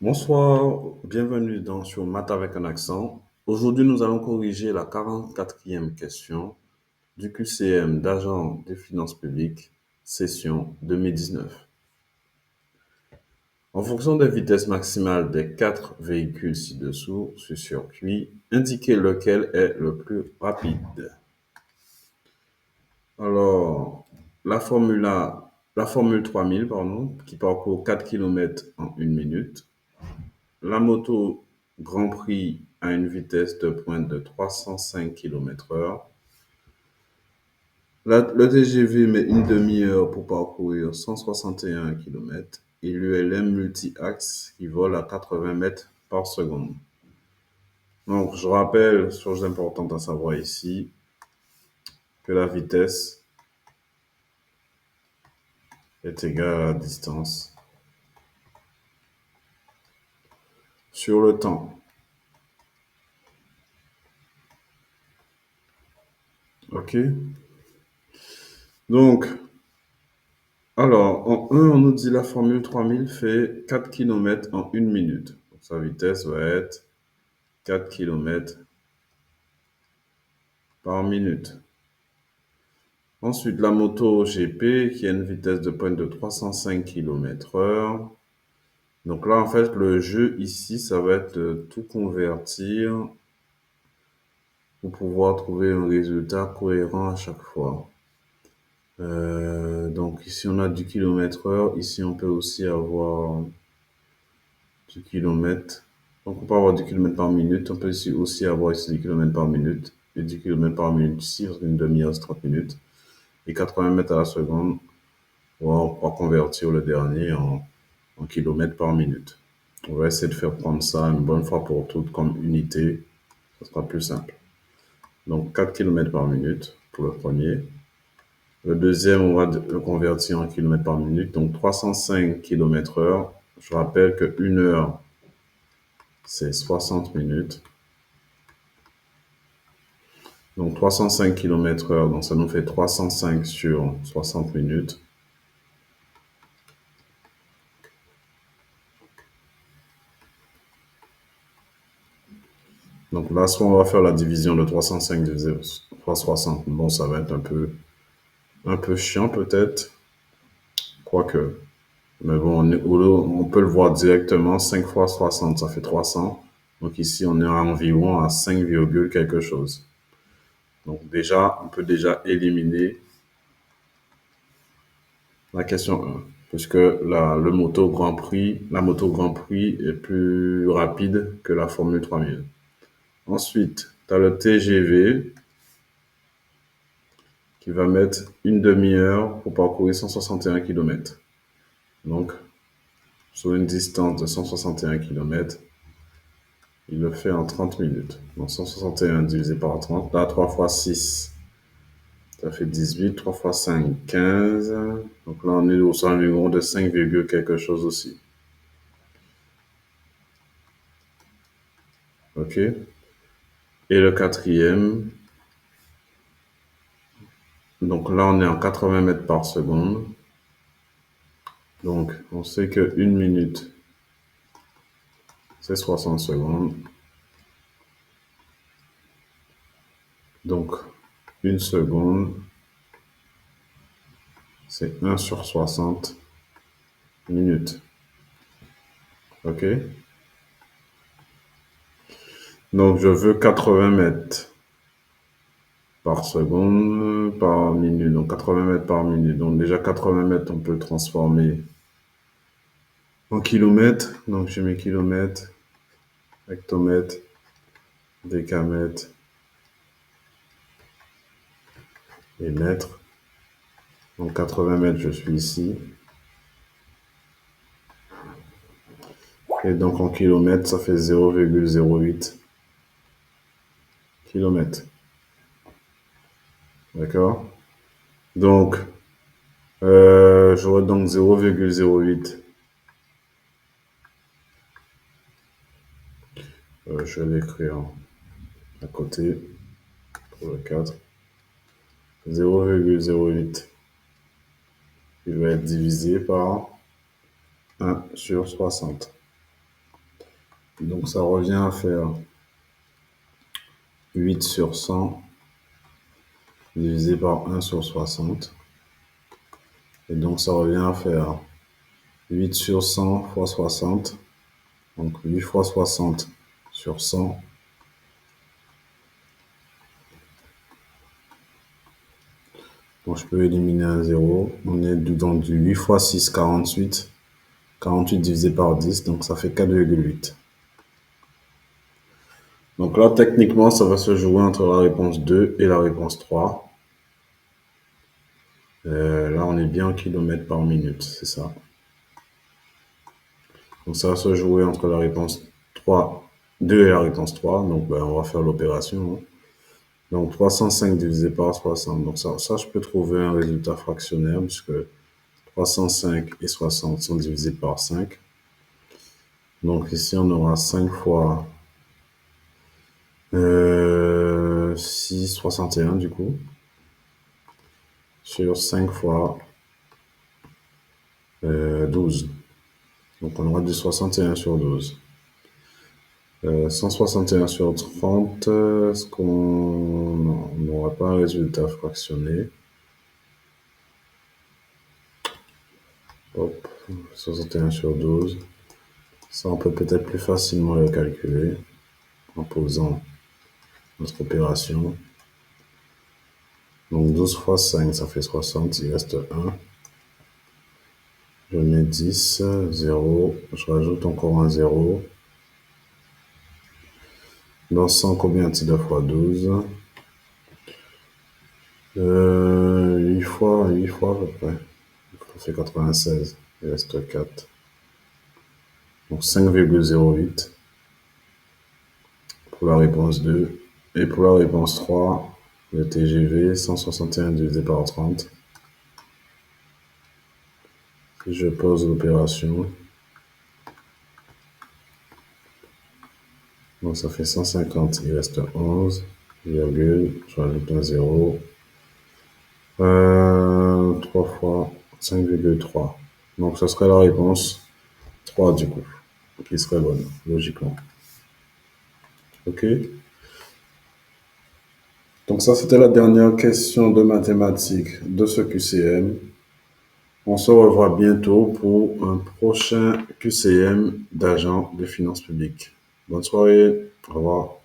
Bonsoir, bienvenue sur Maths avec un accent. Aujourd'hui, nous allons corriger la 44e question du QCM d'agent des finances publiques, session 2019. En fonction des vitesses maximales des quatre véhicules ci-dessous sur circuit, indiquez lequel est le plus rapide. Alors, la formule 3000, pardon, qui parcourt 4 km en 1 minute. La moto Grand Prix a une vitesse de pointe de 305 km/h. Le TGV met une demi-heure pour parcourir 161 km et l'ULM multi-axe qui vole à 80 mètres par seconde. Donc, je rappelle, chose importante à savoir ici, que la vitesse est égale à la distance sur le temps. OK? Donc, alors, en 1, on nous dit la formule 3000 fait 4 km en 1 minute. Donc, sa vitesse va être 4 km par minute. Ensuite, la moto GP qui a une vitesse de pointe de 305 km/h. Donc là, en fait, le jeu ici, ça va être de tout convertir pour pouvoir trouver un résultat cohérent à chaque fois. Donc ici, on a du kilomètre-heure. Ici, on peut aussi avoir du kilomètre. Donc, on peut avoir du kilomètre par minute. On peut aussi avoir ici du kilomètre par minute. Et du kilomètre par minute ici, parce qu'une demi-heure, c'est 30 minutes. Et 80 mètres à la seconde, on va convertir le dernier en kilomètres par minute. On va essayer de faire prendre ça une bonne fois pour toutes comme unité. Ce sera plus simple. Donc, 4 km par minute pour le premier. Le deuxième, on va le convertir en kilomètres par minute. Donc, 305 km/h. Je rappelle que 1 heure, c'est 60 minutes. Donc 305 km/h, donc ça nous fait 305 sur 60 minutes. Donc là, soit on va faire la division de 305 divisé par 60. Bon, ça va être un peu chiant peut-être, quoique. Mais bon, on peut le voir directement. 5 fois 60, ça fait 300. Donc ici, on est environ à 5, quelque chose. Donc déjà, on peut déjà éliminer la question 1, puisque la moto Grand Prix est plus rapide que la Formule 3000. Ensuite, tu as le TGV qui va mettre une demi-heure pour parcourir 161 km. Donc, sur une distance de 161 km, il le fait en 30 minutes. Donc, 161 divisé par 30, là, 3 fois 6, ça fait 18, 3 fois 5, 15. Donc là, on est au environ de 5, quelque chose aussi. OK? Et le quatrième, donc là, on est en 80 mètres par seconde. Donc, on sait que 1 minute, c'est 60 secondes. Donc, 1 seconde, c'est 1 sur 60 minutes. OK? Donc, je veux 80 mètres par seconde, par minute. Donc, 80 mètres par minute. Donc, déjà, 80 mètres, on peut le transformer en kilomètres. Donc, je mets kilomètres, hectomètre, décamètre et mètre. Donc, 80 mètres, je suis ici. Et donc, en kilomètres, ça fait 0,08 kilomètres. D'accord? Donc, j'aurai donc 0,08. Je vais l'écrire à côté pour le 4. 0,08. Il va être divisé par 1 sur 60. Donc ça revient à faire 8 sur 100 divisé par 1 sur 60. Et donc ça revient à faire 8 sur 100 fois 60. Donc 8 fois 60 sur 100. Donc je peux éliminer un zéro. On est dans du 8 fois 6, 48. 48 divisé par 10, donc ça fait 4,8. Donc là, techniquement, ça va se jouer entre la réponse 2 et la réponse 3. Là, on est bien en kilomètres par minute, c'est ça. Donc ça va se jouer entre la réponse 3, 2 et la réponse 3. Donc ben, on va faire l'opération, hein. Donc 305 divisé par 60. Donc ça, je peux trouver un résultat fractionnaire puisque 305 et 60 sont divisés par 5. Donc ici, on aura 5 fois 6, 61 du coup, sur 5 fois 12. Donc on aura du 61 sur 12. 161 sur 30, est-ce qu'on non, on n'aura pas un résultat fractionné? Hop, 61 sur 12. Ça, on peut peut-être plus facilement le calculer en posant notre opération. Donc 12 fois 5, ça fait 60, il reste 1. Je mets 10, 0, je rajoute encore un 0. Dans 100, combien a-t-il de fois 12? 8 fois à peu près. Ça fait 96. Il reste 4. Donc 5,08 pour la réponse 2. Et pour la réponse 3, le TGV, 161 divisé par 30. Si je pose l'opération, donc ça fait 150. Il reste 11, virgule, je rajoute un 0. 3 fois 5,3. Donc ce serait la réponse 3 du coup, qui serait bonne, logiquement. Ok? Donc ça, c'était la dernière question de mathématiques de ce QCM. On se revoit bientôt pour un prochain QCM d'agent des finances publiques. Bonne soirée. Au revoir.